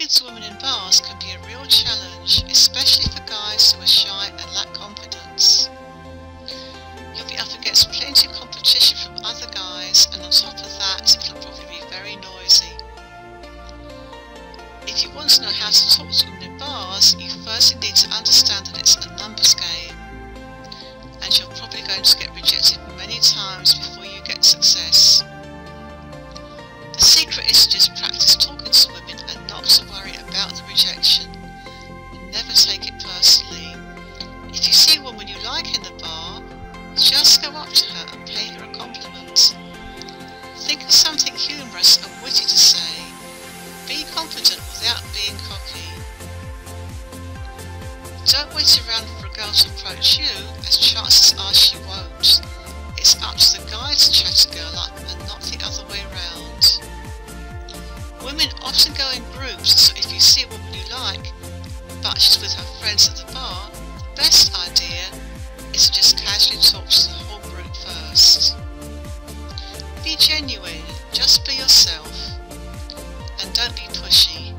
Talking to women in bars can be a real challenge, especially for guys who are shy and lack confidence. You'll be up against plenty of competition from other guys, and on top of that, it'll probably be very noisy. If you want to know how to talk to women in bars, you firstly need to understand that it's a numbers game, and you're probably going to get rejected many times before you get success. The secret is to just practice talking to women and not to worry about the rejection. Never take it personally. If you see a woman you like in the bar, just go up to her and pay her a compliment. Think of something humorous and witty to say. Be confident without being cocky. Don't wait around for a girl to approach you, as chances are she won't. It's up to the guy to chat a girl up and not the other way round. Women often go in groups, so if you see a woman you like, but she's with her friends at the bar, the best idea is to just casually talk to the whole group first. Be genuine, just be yourself, and don't be pushy.